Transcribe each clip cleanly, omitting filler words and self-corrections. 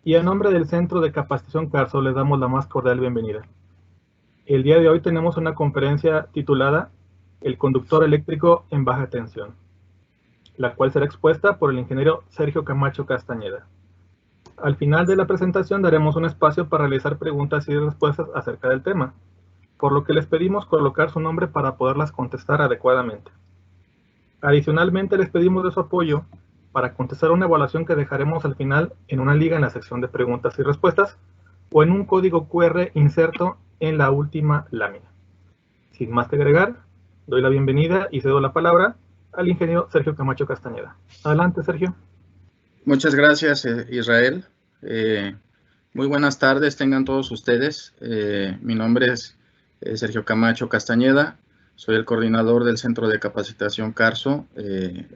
y a nombre del Centro de Capacitación Carso les damos la más cordial bienvenida. El día de hoy tenemos una conferencia titulada El conductor eléctrico en baja tensión, la cual será expuesta por el ingeniero Sergio Camacho Castañeda. Al final de la presentación daremos un espacio para realizar preguntas y respuestas acerca del tema, por lo que les pedimos colocar su nombre para poderlas contestar adecuadamente. Adicionalmente les pedimos de su apoyo para contestar una evaluación que dejaremos al final en una liga en la sección de preguntas y respuestas o en un código QR inserto en la última lámina. Sin más que agregar, doy la bienvenida y cedo la palabra al ingeniero Sergio Camacho Castañeda. Adelante, Sergio. Muchas gracias, Israel. Muy buenas tardes, tengan todos ustedes. Mi nombre es Sergio Camacho Castañeda. Soy el coordinador del Centro de Capacitación Carso,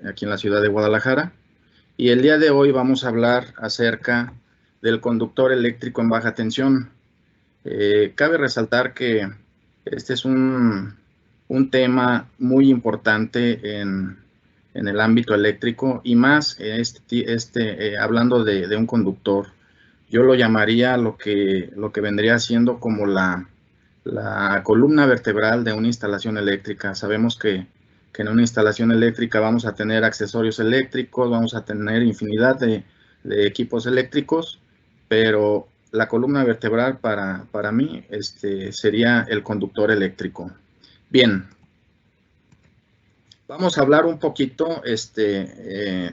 aquí en la ciudad de Guadalajara. Y el día de hoy vamos a hablar acerca del conductor eléctrico en baja tensión. Cabe resaltar que este es un tema muy importante en el ámbito eléctrico y más hablando de un conductor. Yo lo llamaría lo que vendría siendo como la columna vertebral de una instalación eléctrica. Sabemos que en una instalación eléctrica vamos a tener accesorios eléctricos, vamos a tener infinidad de equipos eléctricos, pero la columna vertebral para mí sería el conductor eléctrico. Bien, vamos a hablar un poquito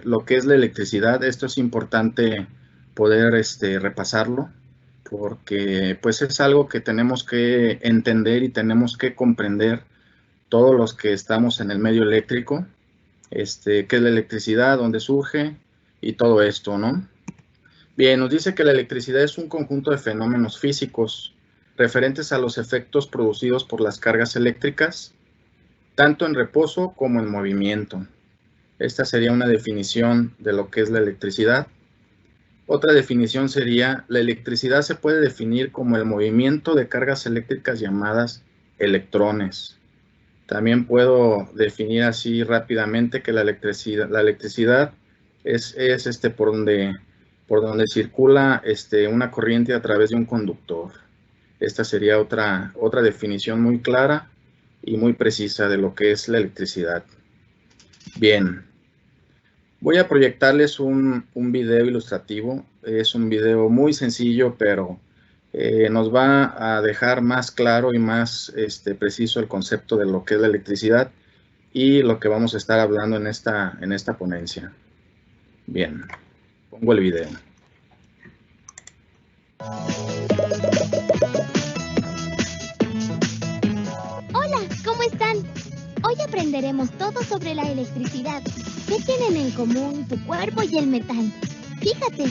lo que es la electricidad. Esto es importante poder repasarlo, porque pues es algo que tenemos que entender y tenemos que comprender todos los que estamos en el medio eléctrico, qué es la electricidad, dónde surge y todo esto, ¿no? Bien, nos dice que la electricidad es un conjunto de fenómenos físicos referentes a los efectos producidos por las cargas eléctricas, tanto en reposo como en movimiento. Esta sería una definición de lo que es la electricidad. Otra definición sería: la electricidad se puede definir como el movimiento de cargas eléctricas llamadas electrones. También puedo definir así rápidamente que la electricidad es por donde circula una corriente a través de un conductor. Esta sería otra definición muy clara y muy precisa de lo que es la electricidad. Bien. Voy a proyectarles un video ilustrativo. Es un video muy sencillo, pero nos va a dejar más claro y más preciso el concepto de lo que es la electricidad y lo que vamos a estar hablando en esta ponencia. Bien, pongo el video. Hola, ¿cómo están? Hoy aprenderemos todo sobre la electricidad. ¿Qué tienen en común tu cuerpo y el metal? Fíjate.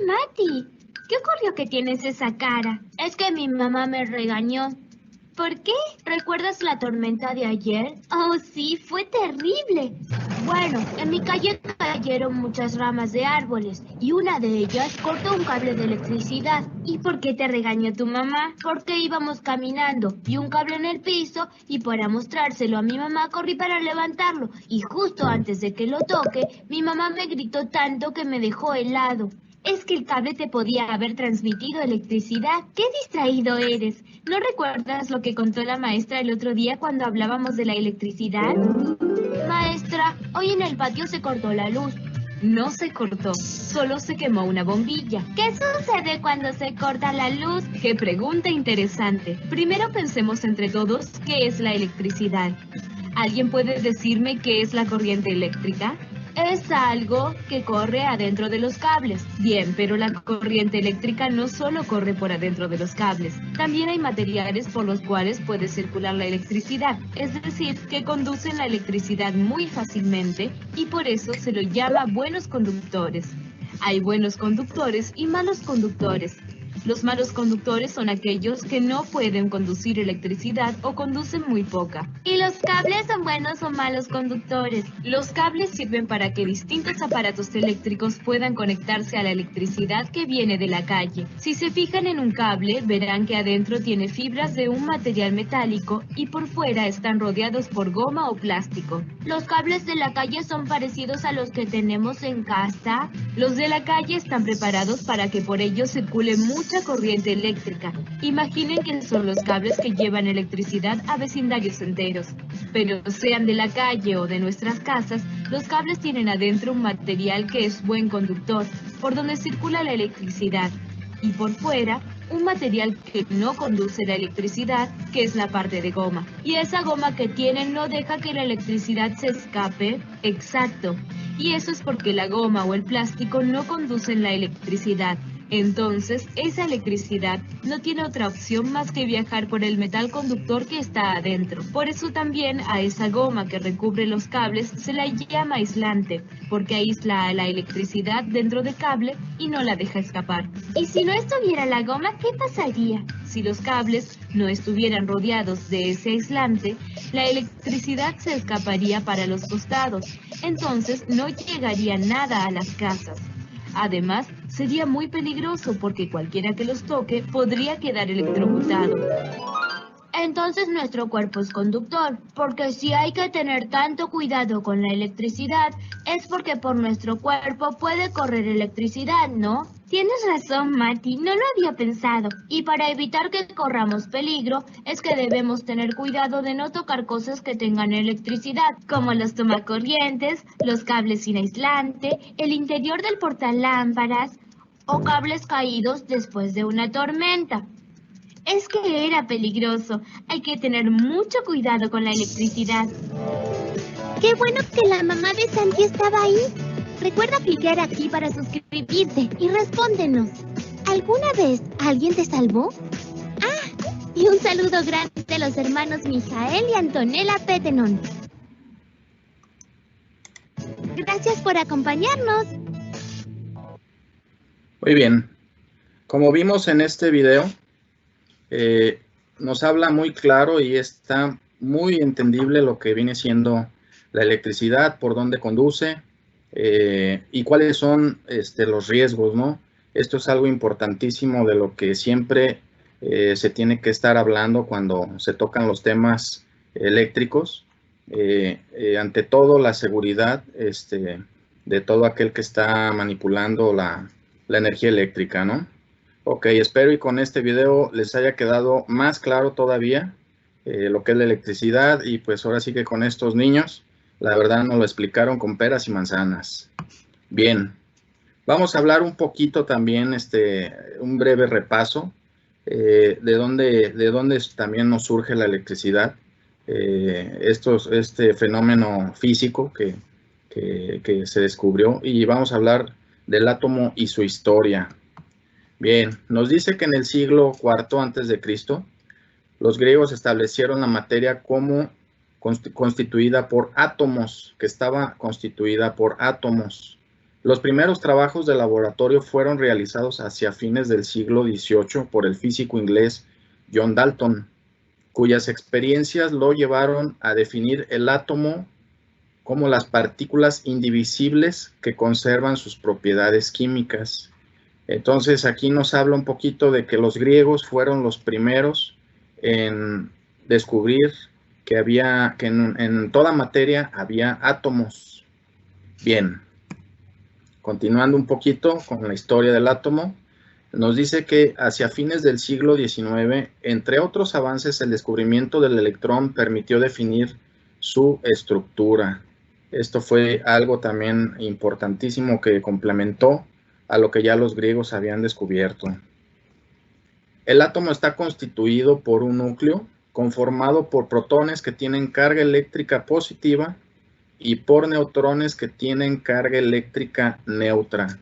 Mati, ¿qué ocurrió que tienes esa cara? Es que mi mamá me regañó. ¿Por qué? ¿Recuerdas la tormenta de ayer? Oh, sí, fue terrible. Bueno, en mi calle cayeron muchas ramas de árboles y una de ellas cortó un cable de electricidad. ¿Y por qué te regañó tu mamá? Porque íbamos caminando, vi un cable en el piso y para mostrárselo a mi mamá corrí para levantarlo. Y justo antes de que lo toque, mi mamá me gritó tanto que me dejó helado. Es que el cable te podía haber transmitido electricidad. ¡Qué distraído eres! ¿No recuerdas lo que contó la maestra el otro día cuando hablábamos de la electricidad? Maestra, hoy en el patio se cortó la luz. No se cortó, solo se quemó una bombilla. ¿Qué sucede cuando se corta la luz? ¡Qué pregunta interesante! Primero pensemos entre todos qué es la electricidad. ¿Alguien puede decirme qué es la corriente eléctrica? Es algo que corre adentro de los cables. Bien, pero la corriente eléctrica no solo corre por adentro de los cables. También hay materiales por los cuales puede circular la electricidad. Es decir, que conducen la electricidad muy fácilmente y por eso se lo llama buenos conductores. Hay buenos conductores y malos conductores. Los malos conductores son aquellos que no pueden conducir electricidad o conducen muy poca. ¿Y los cables son buenos o malos conductores? Los cables sirven para que distintos aparatos eléctricos puedan conectarse a la electricidad que viene de la calle. Si se fijan en un cable, verán que adentro tiene fibras de un material metálico y por fuera están rodeados por goma o plástico. ¿Los cables de la calle son parecidos a los que tenemos en casa? Los de la calle están preparados para que por ellos circule mucha corriente eléctrica. Imaginen que son los cables que llevan electricidad a vecindarios enteros. Pero sean de la calle o de nuestras casas, los cables tienen adentro un material que es buen conductor, por donde circula la electricidad, y por fuera un material que no conduce la electricidad, que es la parte de goma. ¿Y esa goma que tienen no deja que la electricidad se escape? Exacto. Y eso es porque la goma o el plástico no conducen la electricidad. Entonces, esa electricidad no tiene otra opción más que viajar por el metal conductor que está adentro. Por eso también a esa goma que recubre los cables se la llama aislante, porque aísla a la electricidad dentro del cable y no la deja escapar. ¿Y si no estuviera la goma, qué pasaría? Si los cables no estuvieran rodeados de ese aislante, la electricidad se escaparía para los costados. Entonces, no llegaría nada a las casas. Además, sería muy peligroso porque cualquiera que los toque podría quedar electrocutado. Entonces nuestro cuerpo es conductor, porque si hay que tener tanto cuidado con la electricidad, es porque por nuestro cuerpo puede correr electricidad, ¿no? Tienes razón, Mati, no lo había pensado. Y para evitar que corramos peligro, es que debemos tener cuidado de no tocar cosas que tengan electricidad, como los tomacorrientes, los cables sin aislante, el interior del portalámparas o cables caídos después de una tormenta. Es que era peligroso. Hay que tener mucho cuidado con la electricidad. ¡Qué bueno que la mamá de Santi estaba ahí! Recuerda clicar aquí para suscribirte y respóndenos. ¿Alguna vez alguien te salvó? ¡Ah! Y un saludo grande a los hermanos Mijael y Antonella Petenon. Gracias por acompañarnos. Muy bien. Como vimos en este video, nos habla muy claro y está muy entendible lo que viene siendo la electricidad, por dónde conduce y cuáles son los riesgos, ¿no? Esto es algo importantísimo de lo que siempre se tiene que estar hablando cuando se tocan los temas eléctricos. Ante todo, la seguridad de todo aquel que está manipulando la energía eléctrica, ¿no? Ok, espero y con este video les haya quedado más claro todavía lo que es la electricidad, y pues ahora sí que con estos niños, la verdad nos lo explicaron con peras y manzanas. Bien, vamos a hablar un poquito también, un breve repaso de dónde también nos surge la electricidad, este fenómeno físico que se descubrió, y vamos a hablar del átomo y su historia. Bien, nos dice que en el siglo IV a.C., los griegos establecieron la materia como constituida por átomos, que estaba constituida por átomos. Los primeros trabajos de laboratorio fueron realizados hacia fines del siglo XVIII por el físico inglés John Dalton, cuyas experiencias lo llevaron a definir el átomo como las partículas indivisibles que conservan sus propiedades químicas. Entonces aquí nos habla un poquito de que los griegos fueron los primeros en descubrir que en toda materia había átomos. Bien, continuando un poquito con la historia del átomo, nos dice que hacia fines del siglo XIX, entre otros avances, el descubrimiento del electrón permitió definir su estructura. Esto fue algo también importantísimo que complementó a lo que ya los griegos habían descubierto. El átomo está constituido por un núcleo conformado por protones que tienen carga eléctrica positiva y por neutrones que tienen carga eléctrica neutra.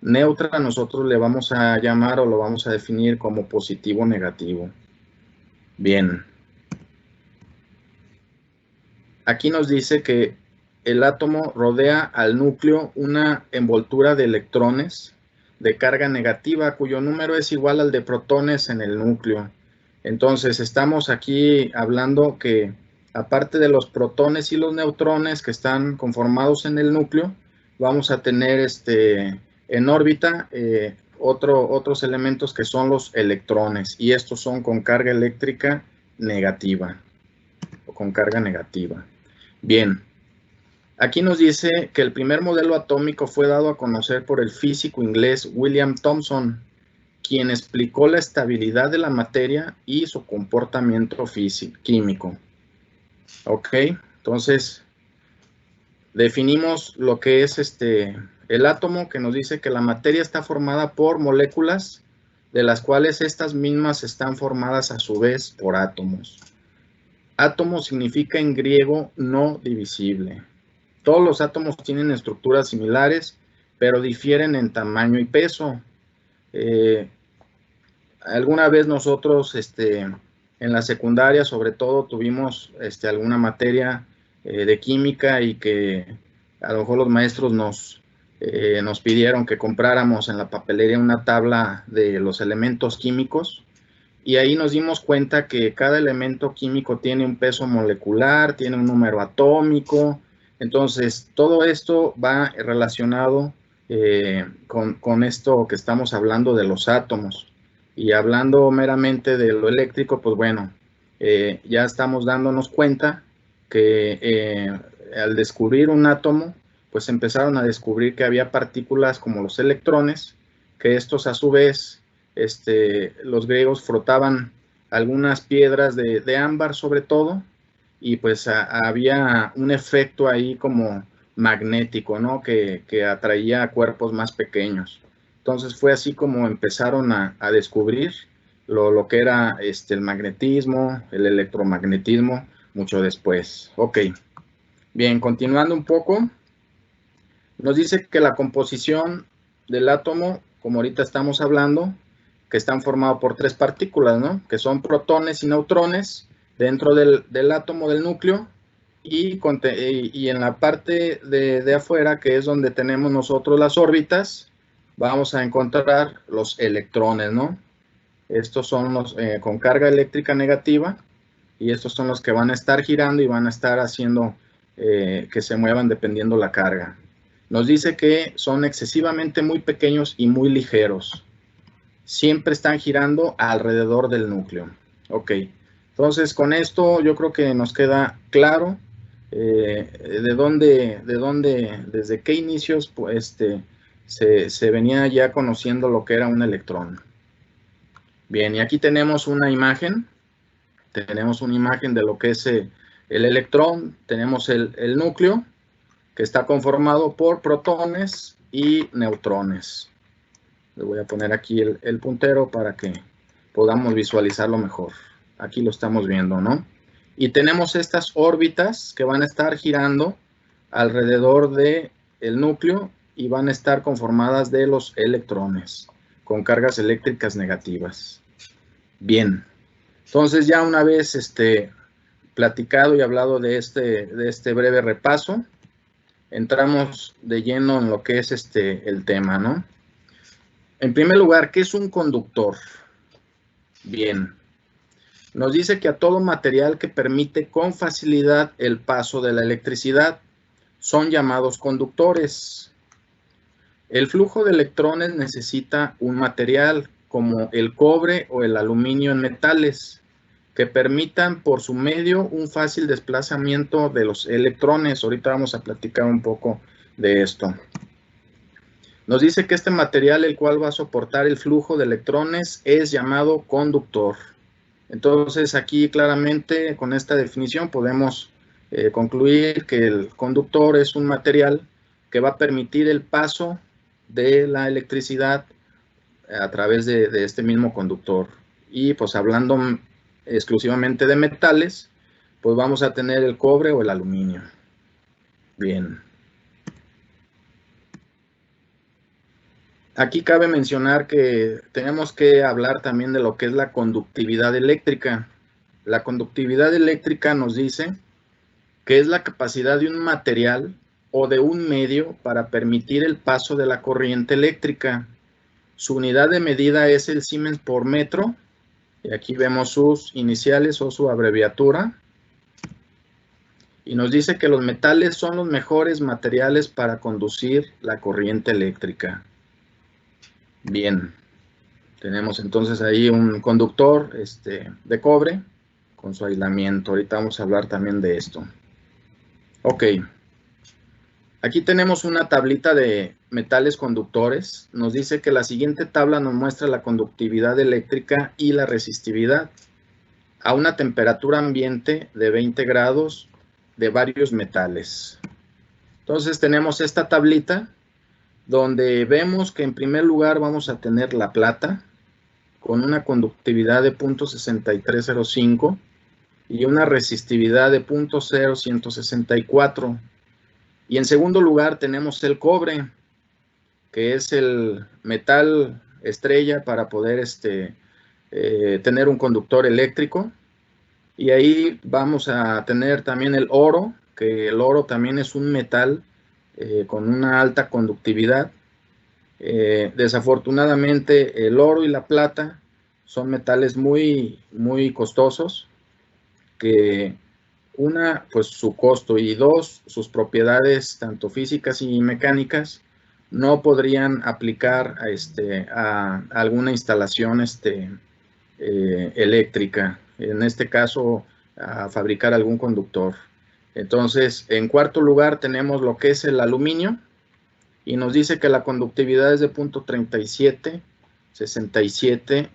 Neutra nosotros le vamos a llamar o lo vamos a definir como positivo o negativo. Bien. Aquí nos dice que el átomo rodea al núcleo una envoltura de electrones de carga negativa, cuyo número es igual al de protones en el núcleo. Entonces, estamos aquí hablando que, aparte de los protones y los neutrones que están conformados en el núcleo, vamos a tener en órbita otros elementos que son los electrones, y estos son con carga eléctrica negativa, o con carga negativa. Bien, aquí nos dice que el primer modelo atómico fue dado a conocer por el físico inglés William Thomson, quien explicó la estabilidad de la materia y su comportamiento químico. Ok, entonces definimos lo que es el átomo, que nos dice que la materia está formada por moléculas, de las cuales estas mismas están formadas a su vez por átomos. Átomo significa en griego no divisible. Todos los átomos tienen estructuras similares, pero difieren en tamaño y peso. Alguna vez nosotros en la secundaria, sobre todo, tuvimos alguna materia de química, y que a lo mejor los maestros nos pidieron que compráramos en la papelería una tabla de los elementos químicos, y ahí nos dimos cuenta que cada elemento químico tiene un peso molecular, tiene un número atómico. Entonces, todo esto va relacionado con esto que estamos hablando de los átomos. Y hablando meramente de lo eléctrico, pues bueno, ya estamos dándonos cuenta que al descubrir un átomo, pues empezaron a descubrir que había partículas como los electrones, que estos a su vez, los griegos frotaban algunas piedras de ámbar sobre todo, y pues había un efecto ahí como magnético, ¿no? Que atraía a cuerpos más pequeños. Entonces fue así como empezaron a descubrir lo que era el magnetismo, el electromagnetismo, mucho después. Ok, bien, continuando un poco, nos dice que la composición del átomo, como ahorita estamos hablando, que están formados por tres partículas, ¿no? Que son protones y neutrones dentro del átomo del núcleo, y en la parte de afuera, que es donde tenemos nosotros las órbitas, vamos a encontrar los electrones, ¿no? Estos son los con carga eléctrica negativa, y estos son los que van a estar girando y van a estar haciendo que se muevan dependiendo la carga. Nos dice que son excesivamente muy pequeños y muy ligeros. Siempre están girando alrededor del núcleo. Ok, entonces con esto yo creo que nos queda claro desde qué inicios pues, se venía ya conociendo lo que era un electrón. Bien, y aquí tenemos una imagen. Tenemos una imagen de lo que es el electrón. Tenemos el núcleo, que está conformado por protones y neutrones. Le voy a poner aquí el puntero para que podamos visualizarlo mejor. Aquí lo estamos viendo, ¿no? Y tenemos estas órbitas que van a estar girando alrededor del núcleo, y van a estar conformadas de los electrones con cargas eléctricas negativas. Bien, entonces ya una vez platicado y hablado de este breve repaso, entramos de lleno en lo que es el tema, ¿no? En primer lugar, ¿qué es un conductor? Bien, nos dice que a todo material que permite con facilidad el paso de la electricidad son llamados conductores. El flujo de electrones necesita un material como el cobre o el aluminio en metales que permitan por su medio un fácil desplazamiento de los electrones. Ahorita vamos a platicar un poco de esto. Nos dice que este material, el cual va a soportar el flujo de electrones, es llamado conductor. Entonces aquí claramente con esta definición podemos concluir que el conductor es un material que va a permitir el paso de la electricidad a través de este mismo conductor. Y pues hablando exclusivamente de metales, pues vamos a tener el cobre o el aluminio. Bien. Aquí cabe mencionar que tenemos que hablar también de lo que es la conductividad eléctrica. La conductividad eléctrica nos dice que es la capacidad de un material o de un medio para permitir el paso de la corriente eléctrica. Su unidad de medida es el Siemens por metro. Y aquí vemos sus iniciales o su abreviatura. Y nos dice que los metales son los mejores materiales para conducir la corriente eléctrica. Bien. Tenemos entonces ahí un conductor de cobre con su aislamiento. Ahorita vamos a hablar también de esto. Ok. Aquí tenemos una tablita de metales conductores. Nos dice que la siguiente tabla nos muestra la conductividad eléctrica y la resistividad a una temperatura ambiente de 20 grados de varios metales. Entonces tenemos esta tablita donde vemos que en primer lugar vamos a tener la plata con una conductividad de 0.6305 y una resistividad de 0.0164. Y en segundo lugar tenemos el cobre, que es el metal estrella para poder tener un conductor eléctrico. Y ahí vamos a tener también el oro, que el oro también es un metal con una alta conductividad. Desafortunadamente el oro y la plata son metales muy, muy costosos, que una, pues su costo, y dos, sus propiedades tanto físicas y mecánicas no podrían aplicar a alguna instalación eléctrica, en este caso a fabricar algún conductor. Entonces, en cuarto lugar tenemos lo que es el aluminio, y nos dice que la conductividad es de 0.3767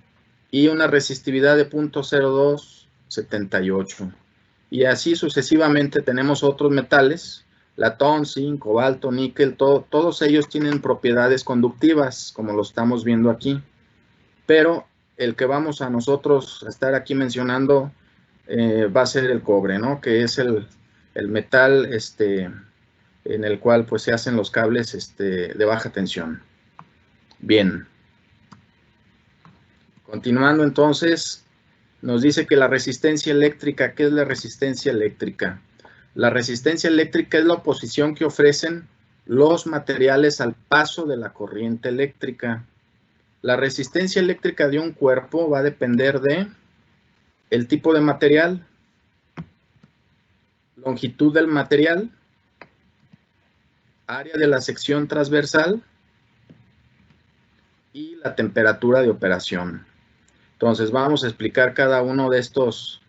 y una resistividad de 0.0278. Y así sucesivamente tenemos otros metales, latón, zinc, cobalto, níquel, todos ellos tienen propiedades conductivas, como lo estamos viendo aquí. Pero el que vamos a nosotros a estar aquí mencionando va a ser el cobre, ¿no? Que es el metal en el cual pues se hacen los cables de baja tensión. Bien. Continuando entonces, nos dice que la resistencia eléctrica, ¿qué es la resistencia eléctrica? La resistencia eléctrica es la oposición que ofrecen los materiales al paso de la corriente eléctrica. La resistencia eléctrica de un cuerpo va a depender de el tipo de material, longitud del material, área de la sección transversal y la temperatura de operación. Entonces vamos a explicar cada uno de estos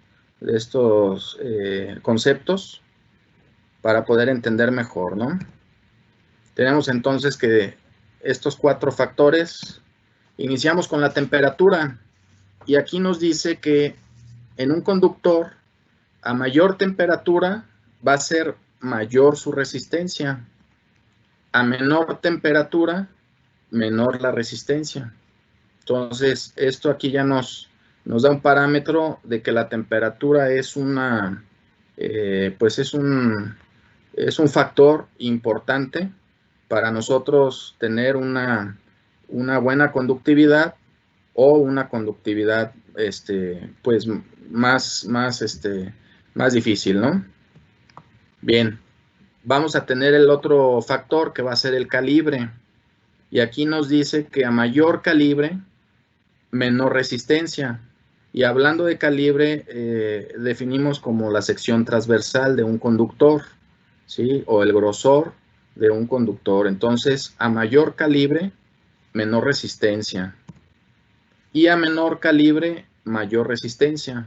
conceptos para poder entender mejor, ¿no? Tenemos entonces que estos 4 factores. Iniciamos con la temperatura, y aquí nos dice que en un conductor a mayor temperatura va a ser mayor su resistencia, a menor temperatura menor la resistencia. Entonces, esto aquí ya nos da un parámetro de que la temperatura es es un factor importante para nosotros tener una buena conductividad o una conductividad pues más difícil, ¿no? Bien, vamos a tener el otro factor que va a ser el calibre, y aquí nos dice que a mayor calibre menor resistencia. Y hablando de calibre, definimos como la sección transversal de un conductor, ¿sí? O el grosor de un conductor. Entonces, a mayor calibre, menor resistencia. Y a menor calibre, mayor resistencia,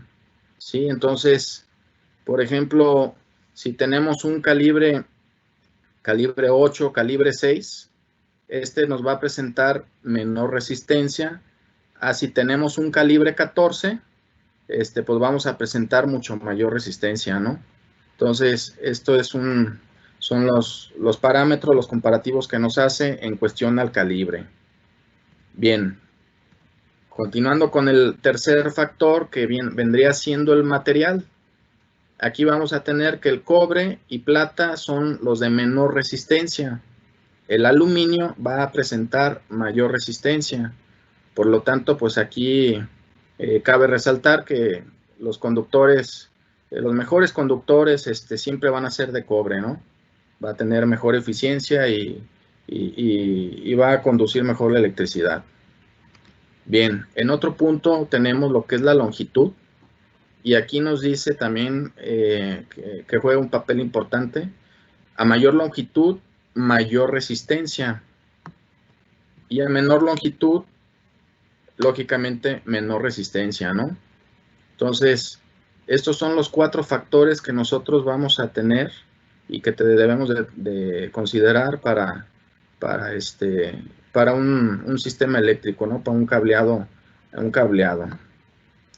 ¿sí? Entonces, por ejemplo, si tenemos un calibre 8, calibre 6, nos va a presentar menor resistencia. Si tenemos un calibre 14, pues vamos a presentar mucho mayor resistencia, ¿no? Entonces, esto son los parámetros, los comparativos que nos hace en cuestión al calibre. Bien, continuando con el tercer factor, que vendría siendo el material. Aquí vamos a tener que el cobre y plata son los de menor resistencia. El aluminio va a presentar mayor resistencia. Por lo tanto, pues aquí cabe resaltar que los conductores, los mejores conductores siempre van a ser de cobre, ¿no? Va a tener mejor eficiencia y va a conducir mejor la electricidad. Bien, en otro punto tenemos lo que es la longitud. Y aquí nos dice también que juega un papel importante. A mayor longitud, mayor resistencia. Y a menor longitud, lógicamente, menor resistencia, ¿no? Entonces, estos son los 4 factores que nosotros vamos a tener y que debemos de considerar para un sistema eléctrico, ¿no? Para un cableado.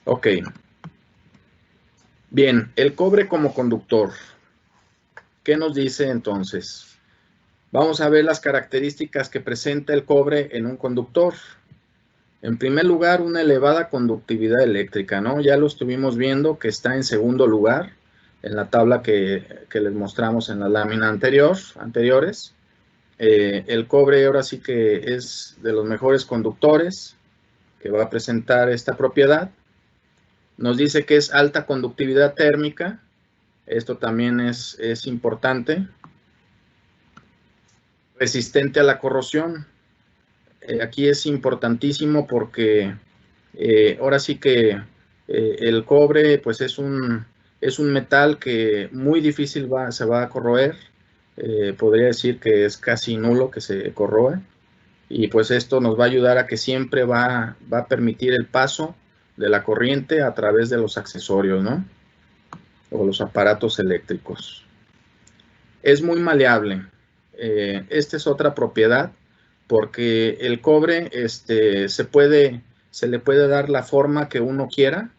Ok. Bien, el cobre como conductor. ¿Qué nos dice entonces? Vamos a ver las características que presenta el cobre en un conductor. En primer lugar, una elevada conductividad eléctrica, ¿no? Ya lo estuvimos viendo que está en segundo lugar en la tabla que les mostramos en la lámina anteriores. El cobre ahora sí que es de los mejores conductores que va a presentar esta propiedad. Nos dice que es alta conductividad térmica. Esto también es importante. Resistente a la corrosión. Aquí es importantísimo porque ahora sí que el cobre pues es un metal que muy difícil se va a corroer. Podría decir que es casi nulo que se corroe. Y pues esto nos va a ayudar a que siempre va a permitir el paso de la corriente a través de los accesorios, ¿no? O los aparatos eléctricos. Es muy maleable. Esta es otra propiedad porque el cobre se le puede dar la forma que uno quiera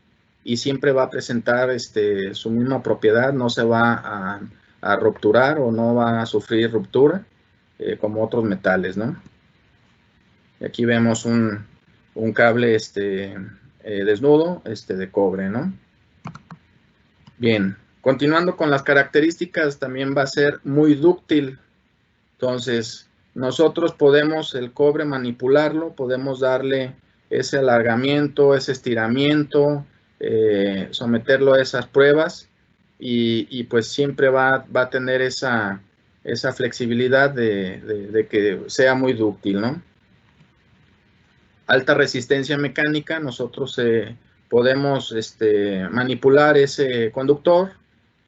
y siempre va a presentar su misma propiedad, no se va a rupturar o no va a sufrir ruptura como otros metales, ¿no? Y aquí vemos un cable desnudo de cobre, ¿no? Bien, continuando con las características, también va a ser muy dúctil. Entonces, nosotros podemos el cobre manipularlo, podemos darle ese alargamiento, ese estiramiento, someterlo a esas pruebas y pues siempre va a tener esa flexibilidad de que sea muy dúctil, ¿no? Alta resistencia mecánica, nosotros podemos manipular ese conductor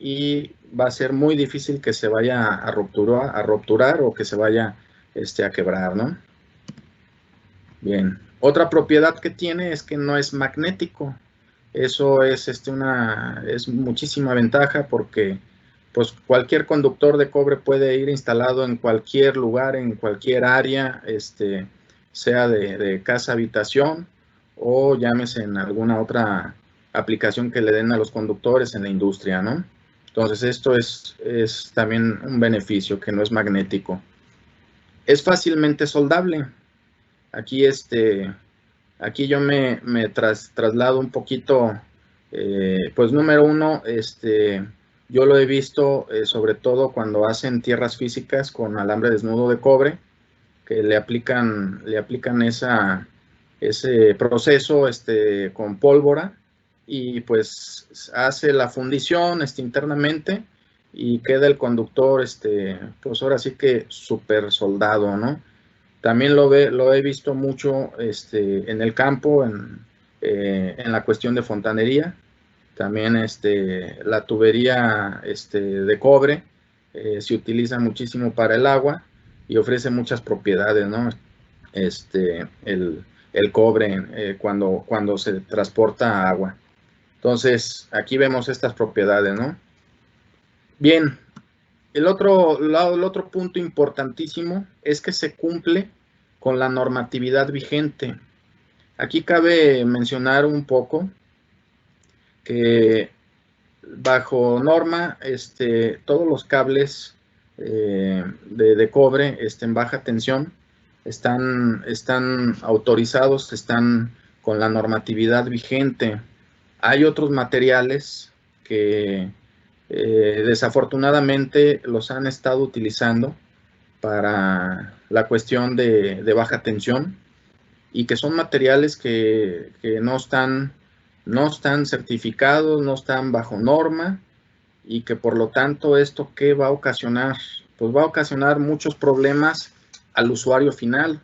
y va a ser muy difícil que se vaya a rupturar o que se vaya a quebrar, ¿no? Bien, otra propiedad que tiene es que no es magnético. Eso es es muchísima ventaja porque pues cualquier conductor de cobre puede ir instalado en cualquier lugar, en cualquier área, sea de casa, habitación o llámese en alguna otra aplicación que le den a los conductores en la industria, ¿no? Entonces esto es también un beneficio, que no es magnético. Es fácilmente soldable. Aquí yo me traslado un poquito, pues número uno, yo lo he visto sobre todo cuando hacen tierras físicas con alambre desnudo de cobre, que le aplican ese proceso con pólvora y pues hace la fundición internamente y queda el conductor pues ahora sí que súper soldado, ¿no? También lo he visto mucho en el campo, en la cuestión de fontanería. También la tubería de cobre se utiliza muchísimo para el agua y ofrece muchas propiedades, ¿no? El cobre cuando se transporta agua. Entonces, aquí vemos estas propiedades, ¿no? Bien, el otro punto importantísimo es que se cumple con la normatividad vigente. Aquí cabe mencionar un poco que bajo norma, todos los cables de cobre en baja tensión están autorizados, están con la normatividad vigente. Hay otros materiales que desafortunadamente los han estado utilizando para la cuestión de baja tensión y que son materiales que no están certificados, no están bajo norma y que por lo tanto esto ¿qué va a ocasionar? Pues va a ocasionar muchos problemas al usuario final.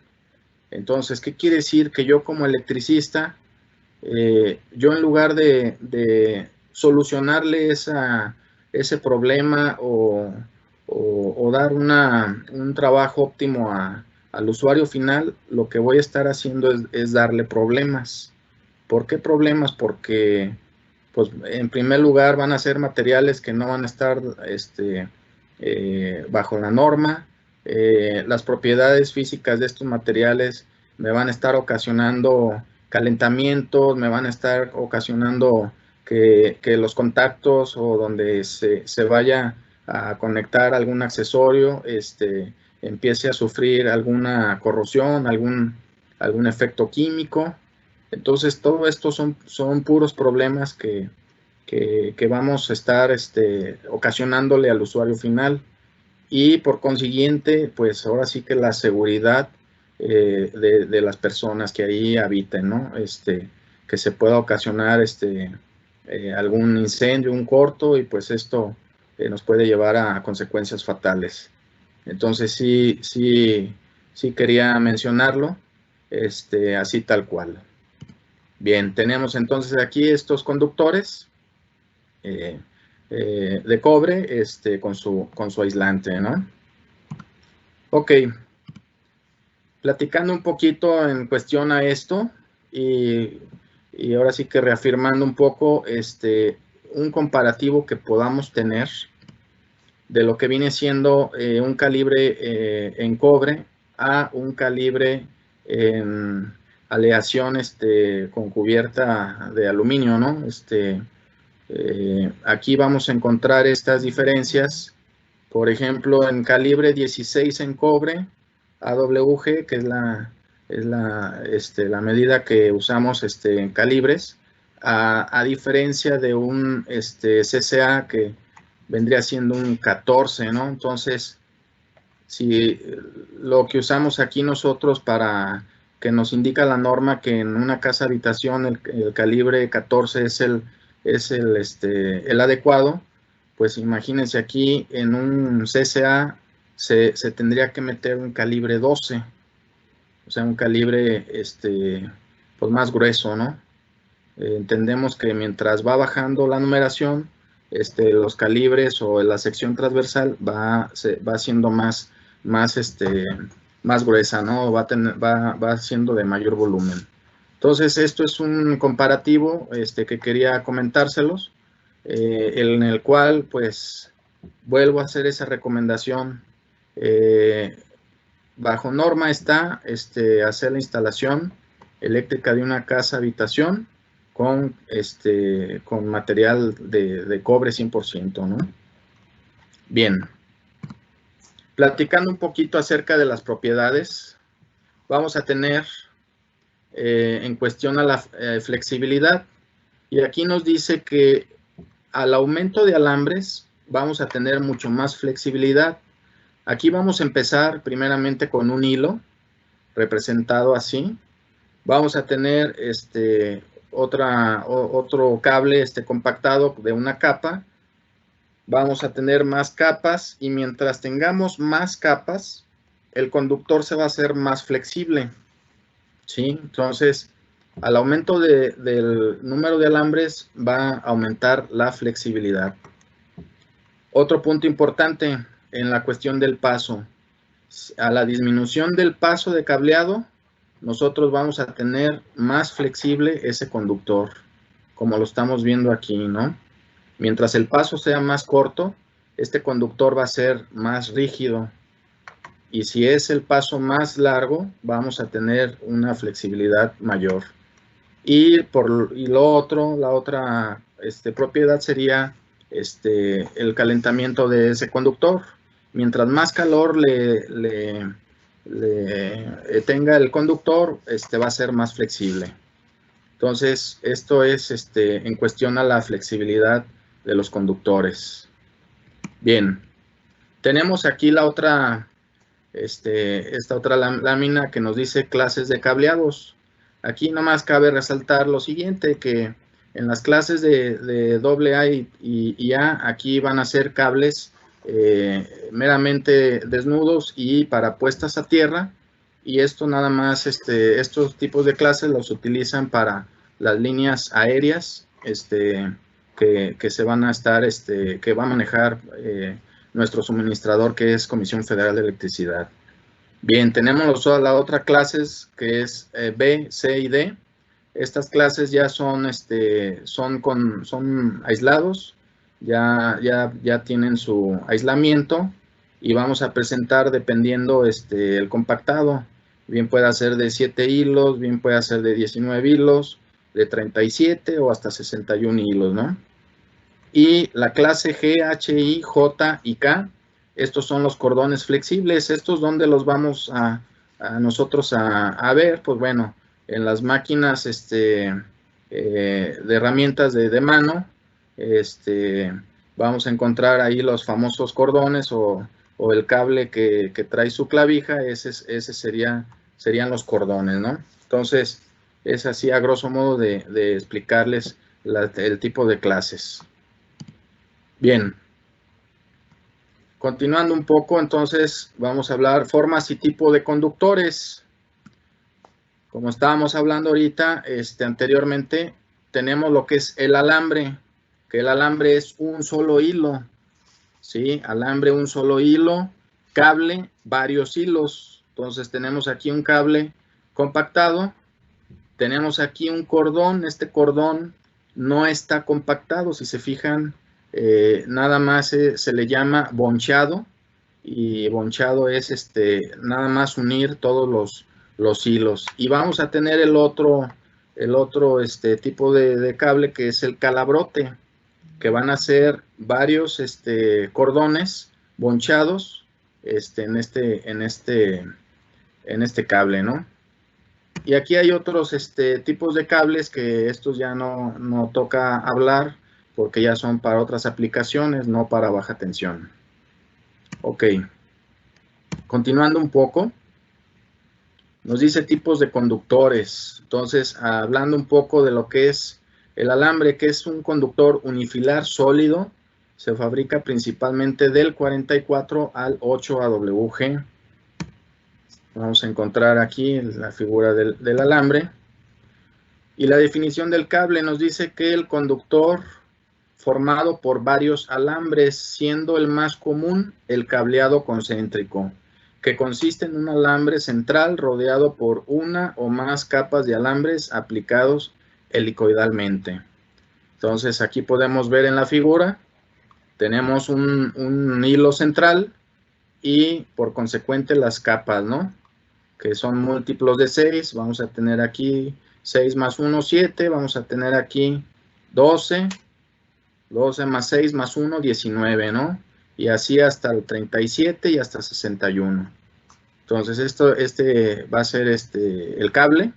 Entonces, ¿qué quiere decir? Que yo como electricista, yo en lugar de solucionarle ese problema o dar un trabajo óptimo al usuario final, lo que voy a estar haciendo es darle problemas. ¿Por qué problemas? Porque, pues, en primer lugar, van a ser materiales que no van a estar bajo la norma. Las propiedades físicas de estos materiales me van a estar ocasionando calentamientos, me van a estar ocasionando que los contactos o donde se vaya a conectar algún accesorio empiece a sufrir alguna corrosión, algún efecto químico. Entonces, todo esto son puros problemas que vamos a estar ocasionándole al usuario final. Y por consiguiente, pues ahora sí que la seguridad de las personas que ahí habiten, ¿no? Que se pueda ocasionar algún incendio, un corto, y pues esto nos puede llevar a consecuencias fatales. Entonces sí quería mencionarlo, así tal cual. Bien, tenemos entonces aquí estos conductores de cobre con su aislante, ¿no? Ok, platicando un poquito en cuestión a esto y ahora sí que reafirmando un poco un comparativo que podamos tener de lo que viene siendo un calibre en cobre a un calibre en aleación con cubierta de aluminio, ¿no? Aquí vamos a encontrar estas diferencias. Por ejemplo, en calibre 16 en cobre, AWG, que es la medida que usamos en calibres, a diferencia de un CCA que vendría siendo un 14, ¿no? Entonces, si lo que usamos aquí nosotros para que nos indica la norma que en una casa habitación el calibre 14 es el adecuado, pues imagínense aquí en un CCA se tendría que meter un calibre 12, o sea, un calibre pues más grueso, ¿no? Entendemos que mientras va bajando la numeración, los calibres o la sección transversal va siendo más gruesa, ¿no? Va siendo de mayor volumen. Entonces, esto es un comparativo que quería comentárselos, en el cual, pues, vuelvo a hacer esa recomendación. Bajo norma está hacer la instalación eléctrica de una casa habitación con material de cobre 100%, ¿no? Bien. Platicando un poquito acerca de las propiedades, vamos a tener en cuestión a la flexibilidad. Y aquí nos dice que al aumento de alambres vamos a tener mucho más flexibilidad. Aquí vamos a empezar primeramente con un hilo representado así. Vamos a tener otro cable compactado de una capa. Vamos a tener más capas y mientras tengamos más capas, el conductor se va a hacer más flexible, ¿sí? Entonces, al aumento del número de alambres va a aumentar la flexibilidad. Otro punto importante en la cuestión del paso. A la disminución del paso de cableado, nosotros vamos a tener más flexible ese conductor, como lo estamos viendo aquí, ¿no? Mientras el paso sea más corto, este conductor va a ser más rígido. Y si es el paso más largo, vamos a tener una flexibilidad mayor. Y la otra propiedad sería el calentamiento de ese conductor. Mientras más calor le tenga el conductor, va a ser más flexible. Entonces, esto es en cuestión a la flexibilidad de los conductores. Bien, tenemos aquí la otra, esta otra lámina que nos dice clases de cableados. Aquí nomás cabe resaltar lo siguiente, que en las clases de AA y A, aquí van a ser cables meramente desnudos y para puestas a tierra, y esto nada más, estos tipos de clases los utilizan para las líneas aéreas, que se van a estar, que va a manejar nuestro suministrador, que es Comisión Federal de Electricidad. Bien, tenemos las otras clases, que es B, C y D. Estas clases ya son aislados, ya tienen su aislamiento, y vamos a presentar dependiendo el compactado. Bien puede ser de 7 hilos, bien puede ser de 19 hilos, de 37 o hasta 61 hilos, ¿no? Y la clase G, H, I, J y K, estos son los cordones flexibles. Estos, ¿dónde los vamos a nosotros a ver? Pues bueno, en las máquinas de herramientas de mano, vamos a encontrar ahí los famosos cordones o el cable que trae su clavija. Ese serían los cordones, ¿no? Entonces, es así a grosso modo de explicarles el tipo de clases. Bien. Continuando un poco, entonces, vamos a hablar formas y tipo de conductores. Como estábamos hablando ahorita, anteriormente, tenemos lo que es el alambre, que el alambre es un solo hilo, ¿sí? Alambre, un solo hilo, cable, varios hilos. Entonces, tenemos aquí un cable compactado, tenemos aquí un cordón. Este cordón no está compactado, si se fijan, nada más se le llama bonchado, y bonchado es nada más unir todos los hilos. Y vamos a tener el otro tipo de cable, que es el calabrote, que van a ser varios cordones bonchados en este cable, ¿no? Y aquí hay otros tipos de cables, que estos ya no toca hablar, porque ya son para otras aplicaciones, no para baja tensión. Ok. Continuando un poco, nos dice tipos de conductores. Entonces, hablando un poco de lo que es el alambre, que es un conductor unifilar sólido, se fabrica principalmente del 44 al 8 AWG. Vamos a encontrar aquí la figura del alambre. Y la definición del cable nos dice que el conductor formado por varios alambres, siendo el más común el cableado concéntrico, que consiste en un alambre central rodeado por una o más capas de alambres aplicados helicoidalmente. Entonces, aquí podemos ver en la figura, tenemos un hilo central y por consecuente las capas, ¿no? Que son múltiplos de 6. Vamos a tener aquí 6 más 1, 7. Vamos a tener aquí 12. 12 más 6 más 1, 19, ¿no? Y así hasta el 37 y hasta 61. Entonces, este va a ser el cable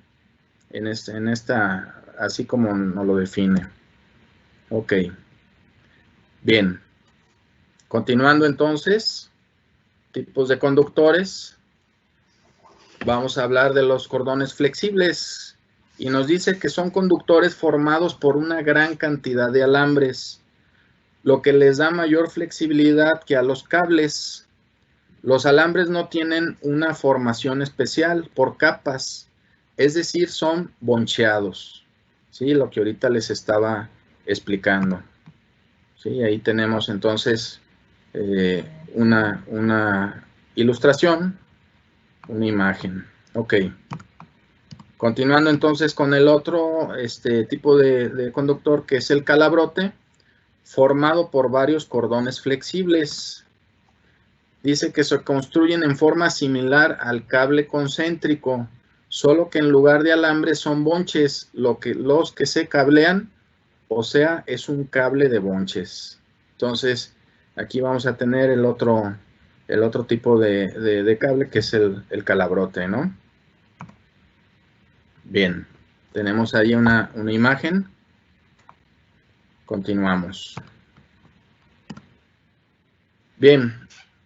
en esta, así como nos lo define. Ok. Bien. Continuando entonces, tipos de conductores. Vamos a hablar de los cordones flexibles. Y nos dice que son conductores formados por una gran cantidad de alambres, lo que les da mayor flexibilidad que a los cables. Los alambres no tienen una formación especial por capas, es decir, son boncheados. ¿Sí? Lo que ahorita les estaba explicando. ¿Sí? Ahí tenemos entonces una ilustración, una imagen. Ok. Continuando entonces con el otro tipo de conductor, que es el calabrote, formado por varios cordones flexibles. Dice que se construyen en forma similar al cable concéntrico, solo que en lugar de alambres son bonches, los que se cablean, o sea, es un cable de bonches. Entonces, aquí vamos a tener el otro tipo de cable, que es el calabrote, ¿no? Bien, tenemos ahí una imagen. Continuamos. Bien,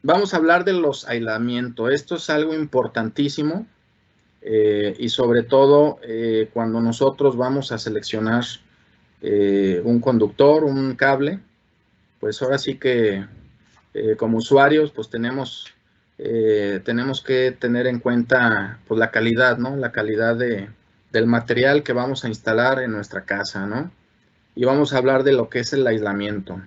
vamos a hablar de los aislamientos. Esto es algo importantísimo y sobre todo cuando nosotros vamos a seleccionar un conductor, un cable, pues ahora sí que como usuarios pues tenemos tenemos que tener en cuenta pues, la calidad, ¿no? La calidad del material que vamos a instalar en nuestra casa, ¿no? Y vamos a hablar de lo que es el aislamiento.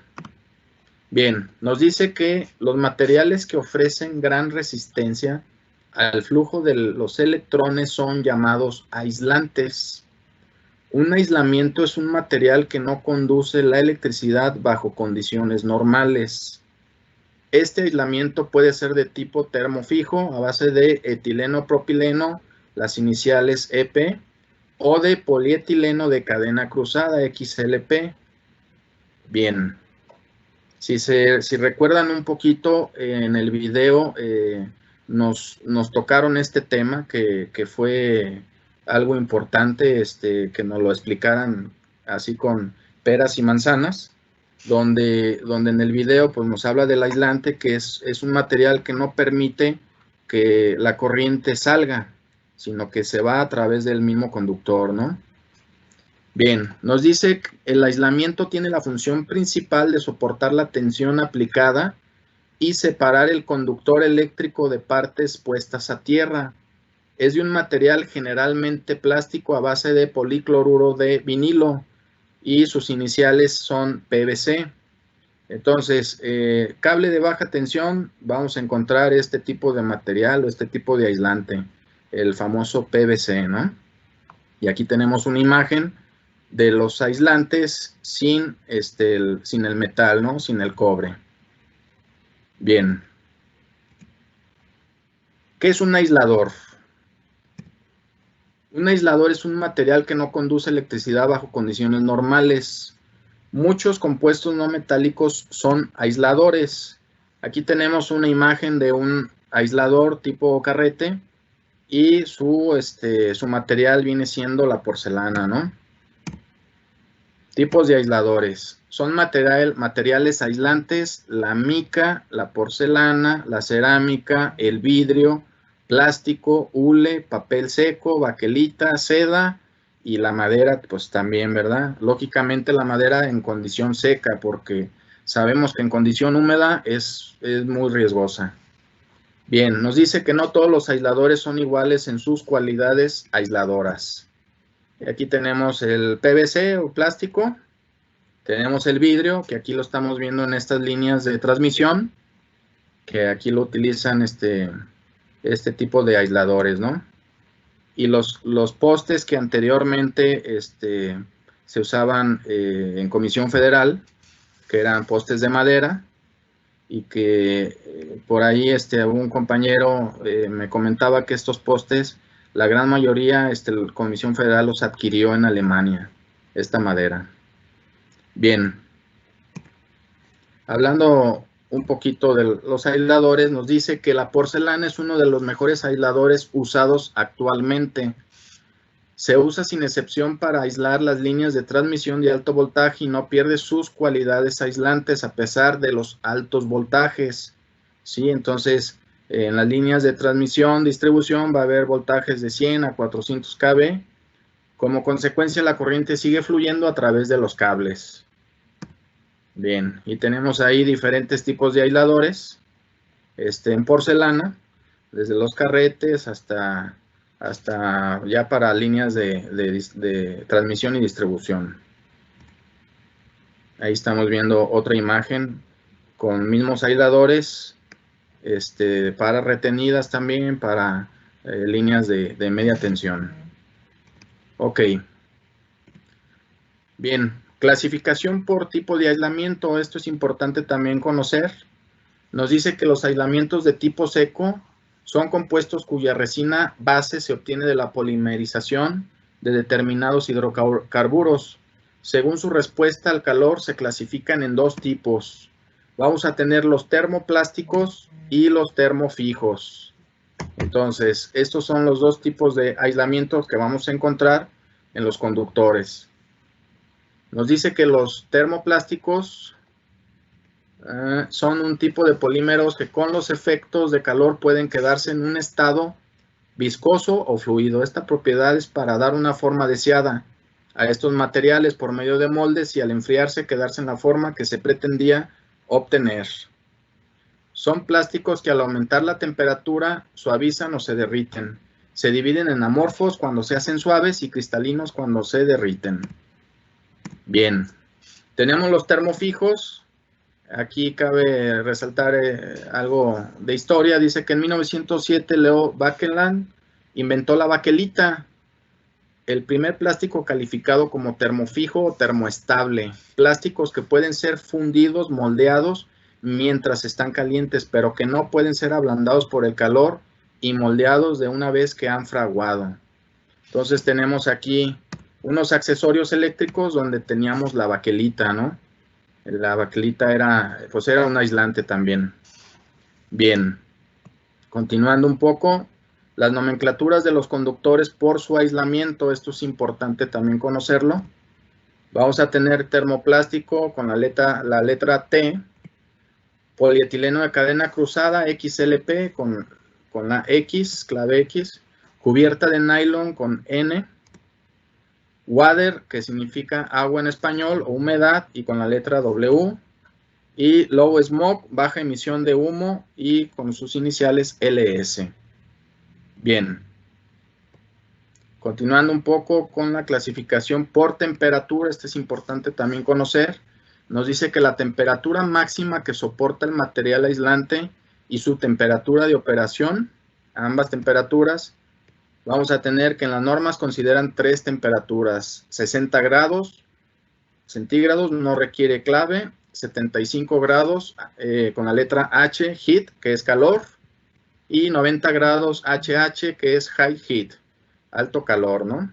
Bien, nos dice que los materiales que ofrecen gran resistencia al flujo de los electrones son llamados aislantes. Un aislamiento es un material que no conduce la electricidad bajo condiciones normales. Este aislamiento puede ser de tipo termofijo a base de etileno propileno, las iniciales EP, o de polietileno de cadena cruzada, XLP. Bien, si recuerdan un poquito en el video, nos tocaron este tema que fue algo importante, que nos lo explicaran así con peras y manzanas, donde en el video pues, nos habla del aislante, que es un material que no permite que la corriente salga, sino que se va a través del mismo conductor, ¿no? Bien, nos dice que el aislamiento tiene la función principal de soportar la tensión aplicada y separar el conductor eléctrico de partes puestas a tierra. Es de un material generalmente plástico a base de policloruro de vinilo y sus iniciales son PVC. Entonces, cable de baja tensión, vamos a encontrar este tipo de material o este tipo de aislante, el famoso PVC, ¿no? Y aquí tenemos una imagen de los aislantes sin el metal, ¿no? Sin el cobre. Bien. ¿Qué es un aislador? Un aislador es un material que no conduce electricidad bajo condiciones normales. Muchos compuestos no metálicos son aisladores. Aquí tenemos una imagen de un aislador tipo carrete y su material viene siendo la porcelana, ¿no? Tipos de aisladores. Son materiales aislantes, la mica, la porcelana, la cerámica, el vidrio, plástico, hule, papel seco, baquelita, seda y la madera, pues también, ¿verdad? Lógicamente la madera en condición seca, porque sabemos que en condición húmeda es muy riesgosa. Bien, nos dice que no todos los aisladores son iguales en sus cualidades aisladoras. Aquí tenemos el PVC o plástico, tenemos el vidrio, que aquí lo estamos viendo en estas líneas de transmisión, que aquí lo utilizan este tipo de aisladores, ¿no? Y los postes que anteriormente se usaban en Comisión Federal, que eran postes de madera, y que por ahí un compañero me comentaba que estos postes, la gran mayoría, la Comisión Federal los adquirió en Alemania, esta madera. Bien, hablando un poquito de los aisladores, nos dice que la porcelana es uno de los mejores aisladores usados actualmente. Se usa sin excepción para aislar las líneas de transmisión de alto voltaje y no pierde sus cualidades aislantes a pesar de los altos voltajes. ¿Sí? Entonces, en las líneas de transmisión, distribución, va a haber voltajes de 100 a 400 kV. Como consecuencia, la corriente sigue fluyendo a través de los cables. Bien, y tenemos ahí diferentes tipos de aisladores en porcelana, desde los carretes hasta ya para líneas de transmisión y distribución. Ahí estamos viendo otra imagen con mismos aisladores para retenidas también, para líneas de media tensión. Ok. Bien, clasificación por tipo de aislamiento. Esto es importante también conocer. Nos dice que los aislamientos de tipo seco son compuestos cuya resina base se obtiene de la polimerización de determinados hidrocarburos. Según su respuesta al calor, se clasifican en dos tipos. Vamos a tener los termoplásticos y los termofijos. Entonces, estos son los dos tipos de aislamientos que vamos a encontrar en los conductores. Nos dice que los termoplásticos son un tipo de polímeros que con los efectos de calor pueden quedarse en un estado viscoso o fluido. Esta propiedad es para dar una forma deseada a estos materiales por medio de moldes y al enfriarse quedarse en la forma que se pretendía obtener. Son plásticos que al aumentar la temperatura suavizan o se derriten. Se dividen en amorfos cuando se hacen suaves y cristalinos cuando se derriten. Bien, tenemos los termofijos. Aquí cabe resaltar algo de historia. Dice que en 1907 Leo Baekeland inventó la baquelita, el primer plástico calificado como termofijo o termoestable. Plásticos que pueden ser fundidos, moldeados mientras están calientes, pero que no pueden ser ablandados por el calor y moldeados de una vez que han fraguado. Entonces tenemos aquí unos accesorios eléctricos donde teníamos la baquelita, ¿no? La baquelita era un aislante también. Bien, continuando un poco, las nomenclaturas de los conductores por su aislamiento, esto es importante también conocerlo. Vamos a tener termoplástico con la letra T, polietileno de cadena cruzada XLP con la X, clave X, cubierta de nylon con N, water, que significa agua en español, o humedad, y con la letra W, y low smoke, baja emisión de humo, y con sus iniciales LS. Bien. Continuando un poco con la clasificación por temperatura, este es importante también conocer. Nos dice que la temperatura máxima que soporta el material aislante y su temperatura de operación, ambas temperaturas, vamos a tener que en las normas consideran 3 temperaturas: 60 grados centígrados, no requiere clave; 75 grados con la letra H, heat, que es calor; y 90 grados HH, que es high heat, alto calor, ¿no?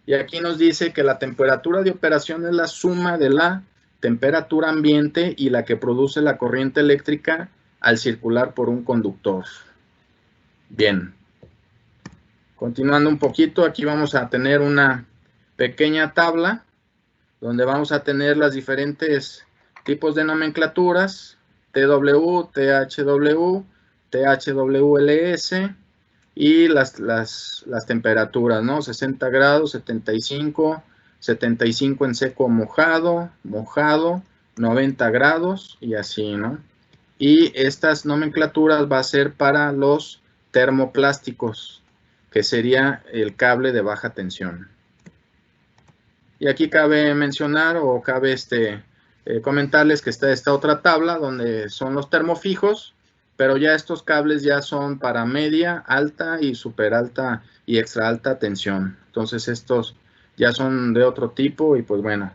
Y aquí nos dice que la temperatura de operación es la suma de la temperatura ambiente y la que produce la corriente eléctrica al circular por un conductor. Bien. Continuando un poquito, aquí vamos a tener una pequeña tabla donde vamos a tener los diferentes tipos de nomenclaturas: TW, THW, THWLS y las temperaturas, ¿no? 60 grados, 75, 75 en seco mojado, 90 grados y así, ¿no? Y estas nomenclaturas va a ser para los termoplásticos, que sería el cable de baja tensión. Y aquí cabe mencionar o cabe comentarles que está esta otra tabla donde son los termofijos, pero ya estos cables ya son para media, alta y super alta y extra alta tensión. Entonces estos ya son de otro tipo y pues bueno,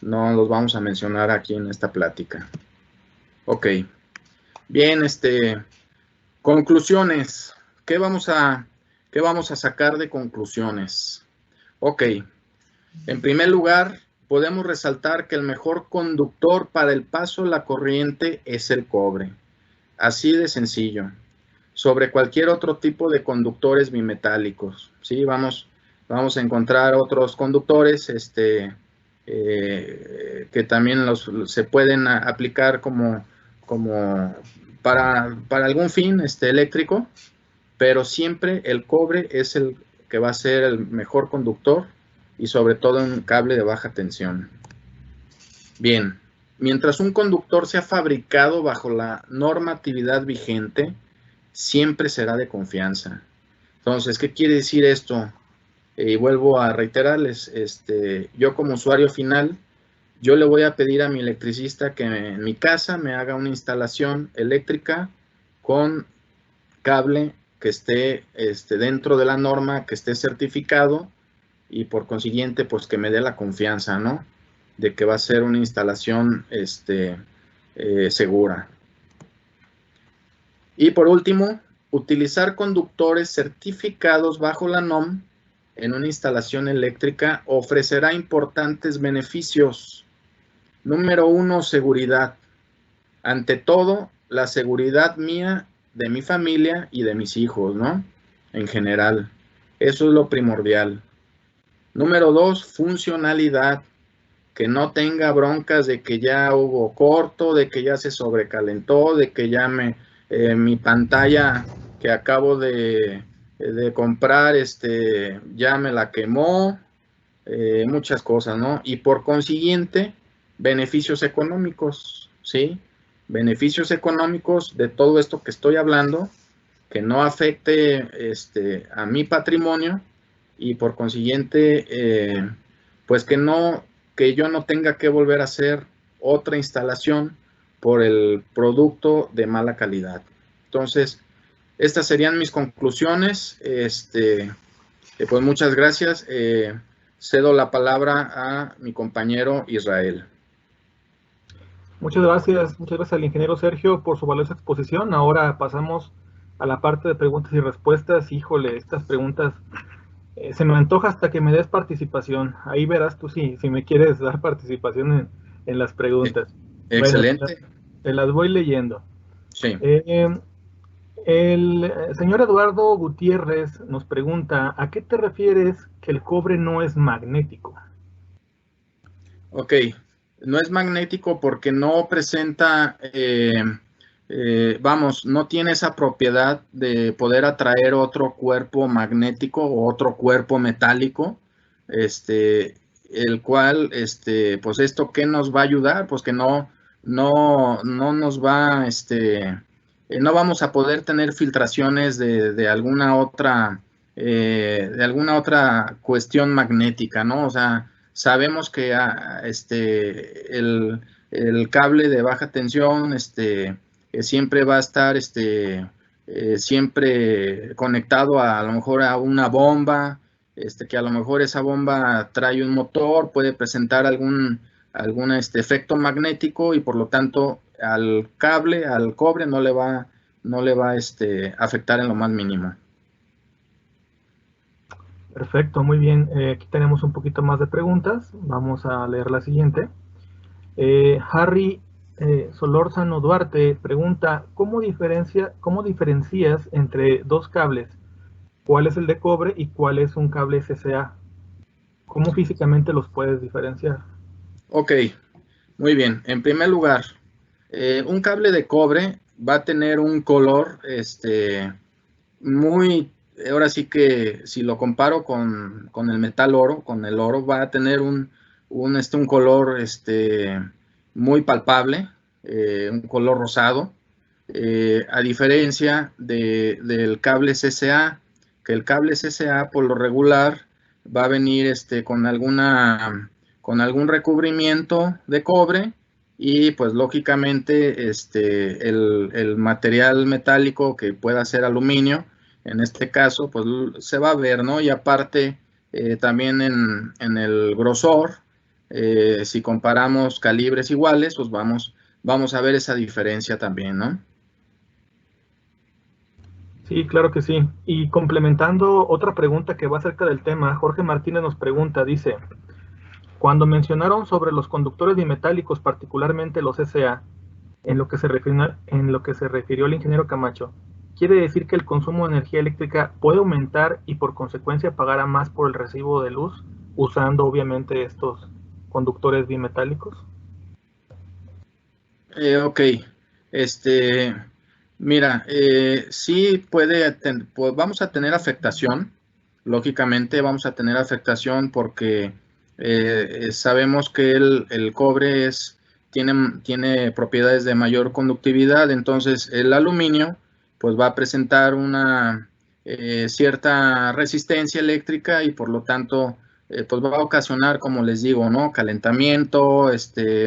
no los vamos a mencionar aquí en esta plática. Ok. Bien, conclusiones. ¿Qué vamos a sacar de conclusiones? Ok. En primer lugar, podemos resaltar que el mejor conductor para el paso de la corriente es el cobre. Así de sencillo. Sobre cualquier otro tipo de conductores bimetálicos, ¿sí? Vamos a encontrar otros conductores que también se pueden aplicar como para algún fin eléctrico, pero siempre el cobre es el que va a ser el mejor conductor y sobre todo en un cable de baja tensión. Bien, mientras un conductor sea fabricado bajo la normatividad vigente, siempre será de confianza. Entonces, ¿qué quiere decir esto? Y vuelvo a reiterarles, yo como usuario final, yo le voy a pedir a mi electricista que en mi casa me haga una instalación eléctrica con cable que esté dentro de la norma, que esté certificado y por consiguiente pues que me dé la confianza, ¿no? De que va a ser una instalación segura. Y por último, utilizar conductores certificados bajo la NOM en una instalación eléctrica ofrecerá importantes beneficios. Número 1, seguridad. Ante todo, la seguridad mía, de mi familia y de mis hijos, ¿no? En general. Eso es lo primordial. Número 2, funcionalidad. Que no tenga broncas de que ya hubo corto, de que ya se sobrecalentó, de que ya mi pantalla que acabo de comprar, ya me la quemó, muchas cosas, ¿no? Y por consiguiente, beneficios económicos, ¿sí? beneficios económicos de todo esto que estoy hablando, que no afecte a mi patrimonio y por consiguiente, pues que yo no tenga que volver a hacer otra instalación por el producto de mala calidad. Entonces, estas serían mis conclusiones. Pues muchas gracias. Cedo la palabra a mi compañero Israel. Muchas gracias al ingeniero Sergio por su valiosa exposición. Ahora pasamos a la parte de preguntas y respuestas. Híjole, estas preguntas se me antoja hasta que me des participación. Ahí verás tú si me quieres dar participación en las preguntas. Excelente. Bueno, te las voy leyendo. Sí. El señor Eduardo Gutiérrez nos pregunta, ¿a qué te refieres que el cobre no es magnético? Ok, no es magnético porque no presenta, no tiene esa propiedad de poder atraer otro cuerpo magnético o otro cuerpo metálico, el cual, pues esto ¿qué nos va a ayudar? Pues que no nos va, no vamos a poder tener filtraciones de alguna otra cuestión magnética, ¿no? O sea, sabemos que el cable de baja tensión siempre va a estar siempre conectado a lo mejor a una bomba, que a lo mejor esa bomba trae un motor, puede presentar algún efecto magnético y por lo tanto al cable, al cobre no le va a afectar en lo más mínimo. Perfecto, muy bien. Aquí tenemos un poquito más de preguntas. Vamos a leer la siguiente. Harry Solórzano Duarte pregunta, ¿cómo diferencias entre dos cables? ¿Cuál es el de cobre y cuál es un cable SCA? ¿Cómo físicamente los puedes diferenciar? Ok, muy bien. En primer lugar, un cable de cobre va a tener un color muy, ahora sí que si lo comparo con el metal oro, con el oro, va a tener un color muy palpable, un color rosado, a diferencia del cable CCA, que el cable CCA por lo regular va a venir con algún recubrimiento de cobre y pues lógicamente el material metálico que pueda ser aluminio, en este caso pues se va a ver, ¿no? Y aparte también en el grosor, si comparamos calibres iguales, pues vamos a ver esa diferencia también, ¿no? Sí, claro que sí. Y complementando otra pregunta que va acerca del tema, Jorge Martínez nos pregunta, dice, cuando mencionaron sobre los conductores bimetálicos, particularmente los SA, en lo que se refirió el ingeniero Camacho, ¿quiere decir que el consumo de energía eléctrica puede aumentar y por consecuencia pagará más por el recibo de luz, usando obviamente estos conductores bimetálicos? Ok, mira, sí pues vamos a tener afectación, lógicamente vamos a tener afectación porque sabemos que el cobre tiene propiedades de mayor conductividad, entonces el aluminio pues va a presentar una cierta resistencia eléctrica y por lo tanto pues va a ocasionar, como les digo, ¿no? Calentamiento,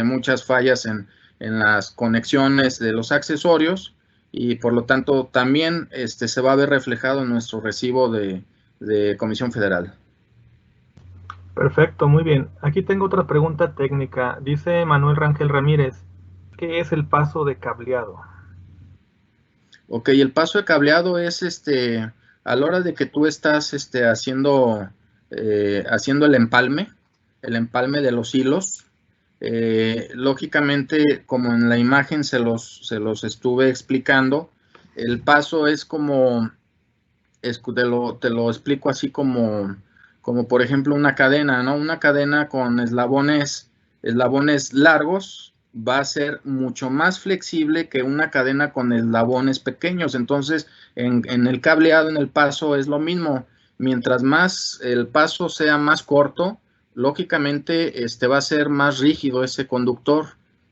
muchas fallas en las conexiones de los accesorios y por lo tanto también se va a ver reflejado en nuestro recibo de Comisión Federal. Perfecto, muy bien. Aquí tengo otra pregunta técnica. Dice Manuel Rangel Ramírez, ¿qué es el paso de cableado? Ok, el paso de cableado es a la hora de que tú estás haciendo el empalme de los hilos. Lógicamente, como en la imagen se los estuve explicando, el paso es como, te lo explico así como por ejemplo una cadena, ¿no? Una cadena con eslabones largos va a ser mucho más flexible que una cadena con eslabones pequeños. Entonces, en el cableado, en el paso, es lo mismo. Mientras más el paso sea más corto, lógicamente va a ser más rígido ese conductor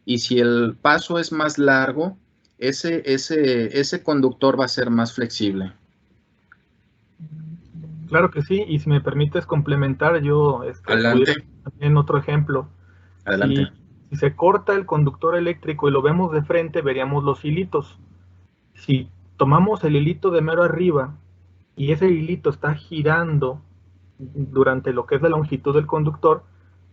y si el paso es más largo, ese conductor va a ser más flexible. Claro que sí, y si me permites complementar, yo Adelante. también otro ejemplo. Adelante. Si se corta el conductor eléctrico y lo vemos de frente, veríamos los hilitos. Si tomamos el hilito de mero arriba y ese hilito está girando durante lo que es la longitud del conductor,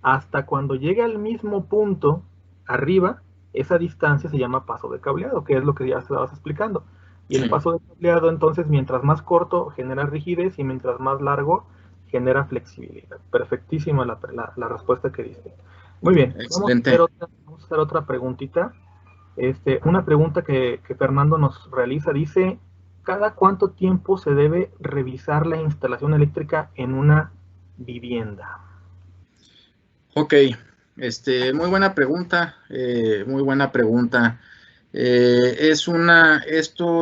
hasta cuando llegue al mismo punto arriba, esa distancia se llama paso de cableado, que es lo que ya estabas explicando. Y el paso de cableado, entonces, mientras más corto, genera rigidez, y mientras más largo, genera flexibilidad. Perfectísima la respuesta que diste. Muy bien, excelente. Vamos a hacer otra preguntita. Una pregunta que Fernando nos realiza, dice: ¿cada cuánto tiempo se debe revisar la instalación eléctrica en una vivienda? Ok, muy buena pregunta, muy buena pregunta. Esto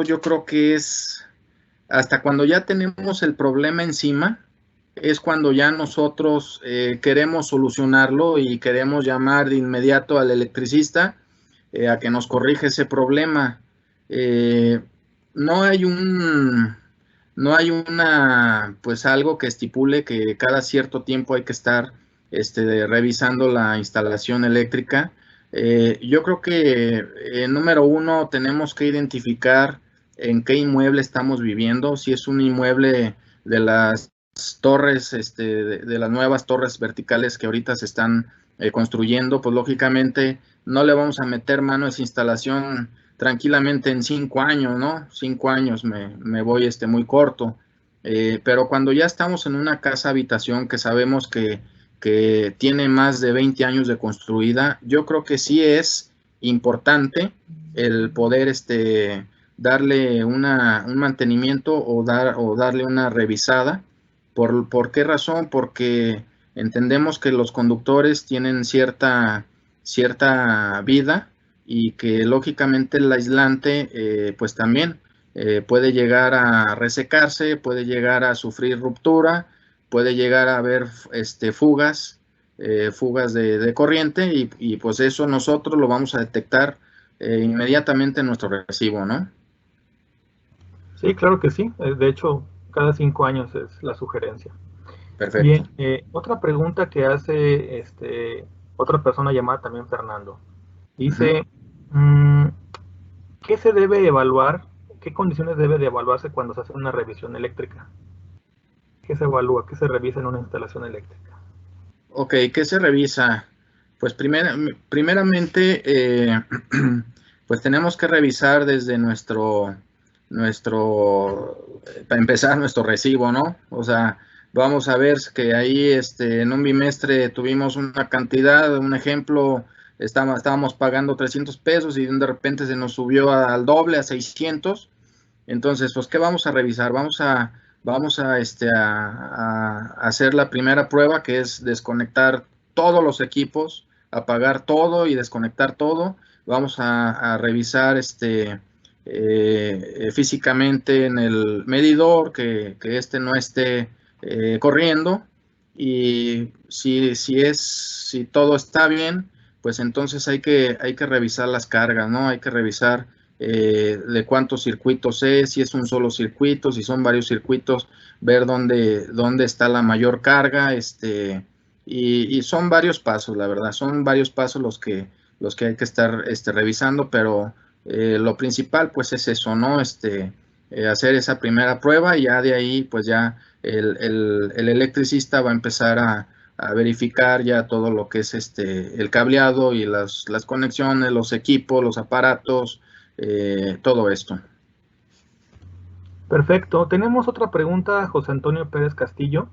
yo creo que es hasta cuando ya tenemos el problema encima, es cuando ya nosotros queremos solucionarlo y queremos llamar de inmediato al electricista a que nos corrija ese problema. No hay pues algo que estipule que cada cierto tiempo hay que estar revisando la instalación eléctrica. Yo creo que número uno tenemos que identificar en qué inmueble estamos viviendo. Si es un inmueble de las torres, de las nuevas torres verticales que ahorita se están construyendo, pues lógicamente no le vamos a meter mano a esa instalación tranquilamente en 5 años, ¿no? 5 años me voy muy corto. Pero cuando ya estamos en una casa habitación que sabemos que tiene más de 20 años de construida, yo creo que sí es importante el poder darle un mantenimiento o darle una revisada. ¿Por qué razón? Porque entendemos que los conductores tienen cierta vida y que lógicamente el aislante pues también puede llegar a resecarse, puede llegar a sufrir ruptura, puede llegar a haber fugas de corriente y pues eso nosotros lo vamos a detectar inmediatamente en nuestro recibo, ¿no? Sí, claro que sí. De hecho, cada 5 años es la sugerencia. Perfecto. Bien, otra pregunta que hace otra persona llamada también Fernando. Dice, ¿qué se debe evaluar? ¿Qué condiciones debe de evaluarse cuando se hace una revisión eléctrica? ¿Qué se evalúa? ¿Qué se revisa en una instalación eléctrica? Ok, ¿qué se revisa? Pues primeramente, pues tenemos que revisar desde para empezar, nuestro recibo, ¿no? O sea, vamos a ver que ahí en un bimestre tuvimos una cantidad, un ejemplo, estábamos pagando 300 pesos y de repente se nos subió al doble, a 600. Entonces, pues, ¿qué vamos a revisar? Vamos a hacer la primera prueba, que es desconectar todos los equipos, apagar todo y desconectar todo. Vamos a revisar físicamente en el medidor que no esté corriendo, y si todo está bien, pues entonces hay que revisar las cargas, ¿no? Hay que revisar de cuántos circuitos es, si es un solo circuito, si son varios circuitos, ver dónde está la mayor carga, y son varios pasos, la verdad, son varios pasos los que hay que estar revisando, pero lo principal pues es eso, ¿no? Hacer esa primera prueba, y ya de ahí pues ya el electricista va a empezar a verificar ya todo lo que es el cableado y las conexiones, los equipos, los aparatos, todo esto. Perfecto. Tenemos otra pregunta, José Antonio Pérez Castillo.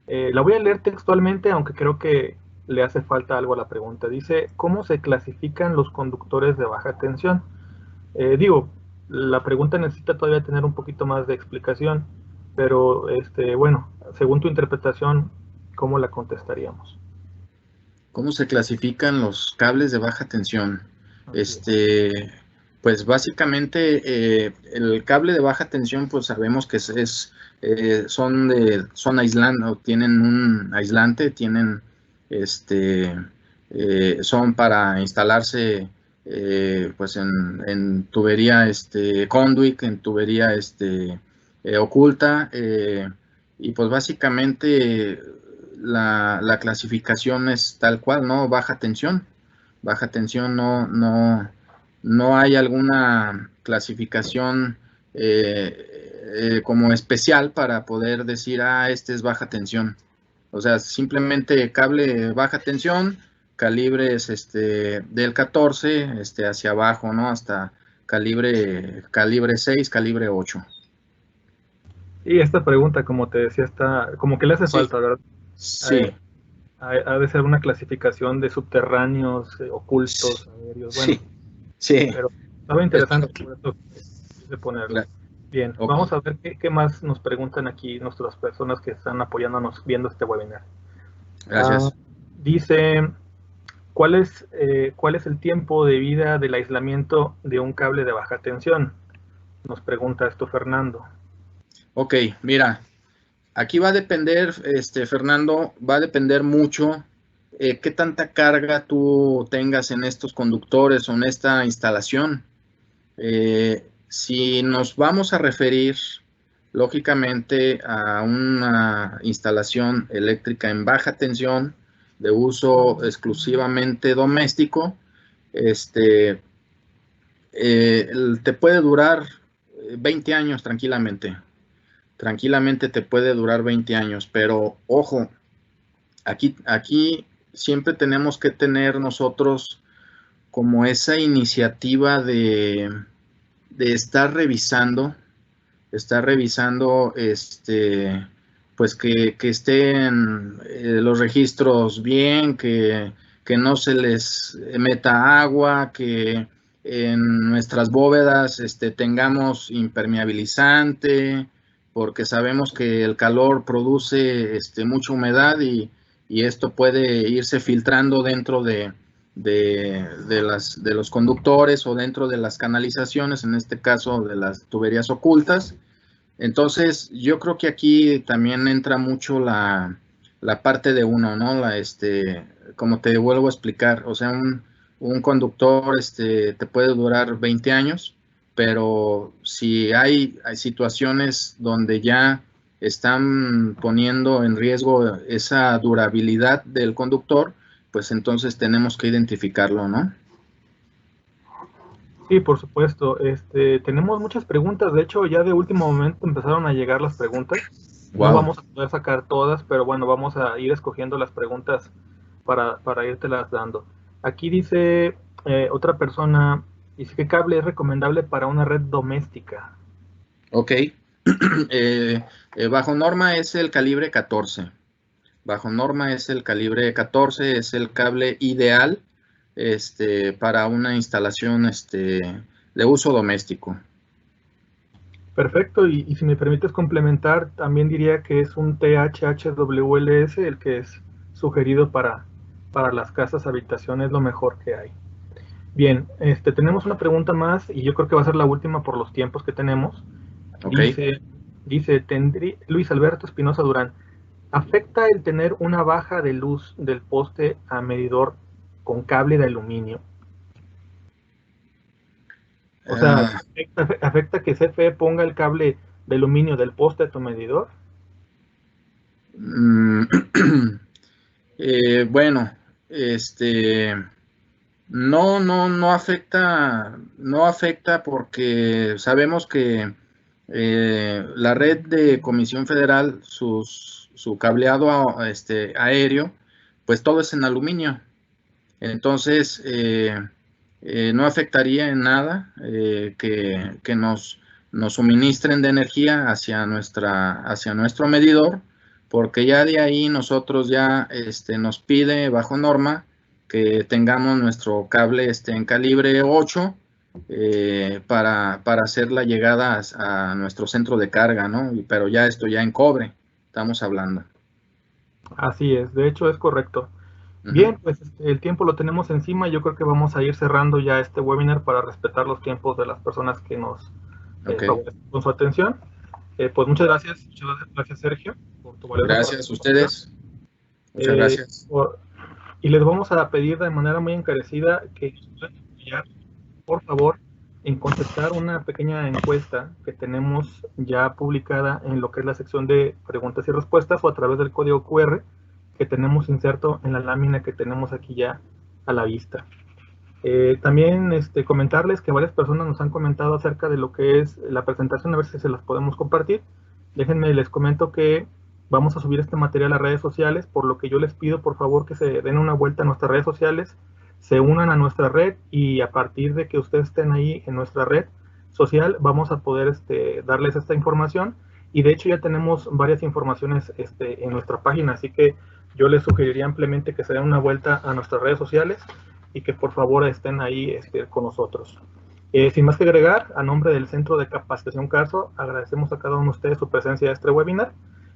La voy a leer textualmente, aunque creo que le hace falta algo a la pregunta. Dice, ¿cómo se clasifican los conductores de baja tensión? La pregunta necesita todavía tener un poquito más de explicación, pero bueno, según tu interpretación, ¿cómo la contestaríamos? ¿Cómo se clasifican los cables de baja tensión? Pues básicamente el cable de baja tensión, pues sabemos que son aislantes, tienen un aislante, son para instalarse pues en tubería conduit, en tubería oculta, y pues básicamente la clasificación es tal cual, ¿no? Baja tensión, no hay alguna clasificación como especial para poder decir, este es baja tensión. O sea, simplemente cable baja tensión, calibres del 14 hacia abajo, ¿no? Hasta calibre 6, calibre 8. Y esta pregunta, como te decía, está como que le hace falta, ¿verdad? Sí. Ha de ser una clasificación de subterráneos, ocultos, aéreos, bueno. Sí. Pero estaba interesante por eso de ponerlo. Bien, okay. Vamos a ver qué más nos preguntan aquí nuestras personas que están apoyándonos viendo este webinar. Gracias. Dice, ¿cuál es el tiempo de vida del aislamiento de un cable de baja tensión? Nos pregunta esto Fernando. Ok, mira, aquí va a depender, Fernando, va a depender mucho qué tanta carga tú tengas en estos conductores o en esta instalación. Si nos vamos a referir, lógicamente, a una instalación eléctrica en baja tensión de uso exclusivamente doméstico, te puede durar 20 años tranquilamente. Tranquilamente te puede durar 20 años, pero ojo, aquí siempre tenemos que tener nosotros como esa iniciativa de estar revisando, pues que estén los registros bien, que no se les meta agua, que en nuestras bóvedas tengamos impermeabilizante, porque sabemos que el calor produce mucha humedad y esto puede irse filtrando dentro de los conductores o dentro de las canalizaciones, en este caso de las tuberías ocultas. Entonces, yo creo que aquí también entra mucho la parte de uno, ¿no? Como te vuelvo a explicar, o sea, un conductor te puede durar 20 años, pero si hay situaciones donde ya están poniendo en riesgo esa durabilidad del conductor, pues entonces tenemos que identificarlo, ¿no? Sí, por supuesto. Tenemos muchas preguntas. De hecho, ya de último momento empezaron a llegar las preguntas. Wow. No vamos a poder sacar todas, pero bueno, vamos a ir escogiendo las preguntas para irtelas dando. Aquí dice otra persona, dice que cable es recomendable para una red doméstica. Ok. Bajo norma es el calibre 14. Bajo norma es el calibre 14, es el cable ideal para una instalación de uso doméstico. Perfecto, y si me permites complementar, también diría que es un THHWLS el que es sugerido para las casas, habitaciones, lo mejor que hay. Bien, tenemos una pregunta más y yo creo que va a ser la última por los tiempos que tenemos. Okay. Dice Luis Alberto Espinosa Durán, ¿afecta el tener una baja de luz del poste a medidor con cable de aluminio? O sea, ¿afecta que CFE ponga el cable de aluminio del poste a tu medidor? Bueno, no afecta porque sabemos que la red de Comisión Federal, su cableado aéreo, pues todo es en aluminio. Entonces, no afectaría en nada que nos suministren de energía hacia nuestro medidor, porque ya de ahí nosotros ya nos pide bajo norma que tengamos nuestro cable en calibre 8 para hacer la llegada a nuestro centro de carga, ¿no? Pero ya esto ya en cobre estamos hablando. Así es, de hecho es correcto. Bien, pues el tiempo lo tenemos encima. Yo creo que vamos a ir cerrando ya este webinar para respetar los tiempos de las personas que nos favorecen con su atención. Pues muchas gracias Sergio por tu valiosa Gracias a ustedes. Muchas gracias. Y les vamos a pedir de manera muy encarecida que puedan apoyar por favor, en contestar una pequeña encuesta que tenemos ya publicada en lo que es la sección de preguntas y respuestas o a través del código QR que tenemos inserto en la lámina que tenemos aquí ya a la vista. También comentarles que varias personas nos han comentado acerca de lo que es la presentación, a ver si se las podemos compartir. Déjenme, les comento que vamos a subir este material a redes sociales, por lo que yo les pido por favor que se den una vuelta a nuestras redes sociales, se unan a nuestra red y a partir de que ustedes estén ahí en nuestra red social vamos a poder darles esta información y de hecho ya tenemos varias informaciones en nuestra página, así que yo les sugeriría ampliamente que se den una vuelta a nuestras redes sociales y que por favor estén ahí con nosotros. Sin más que agregar, a nombre del Centro de Capacitación Carso, agradecemos a cada uno de ustedes su presencia en este webinar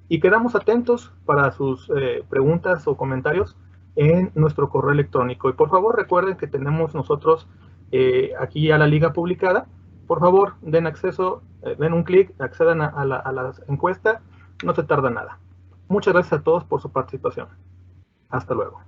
y quedamos atentos para sus preguntas o comentarios en nuestro correo electrónico. Y por favor recuerden que tenemos nosotros aquí a la liga publicada. Por favor den acceso, den un clic, accedan a la encuesta, no se tarda nada. Muchas gracias a todos por su participación. Hasta luego.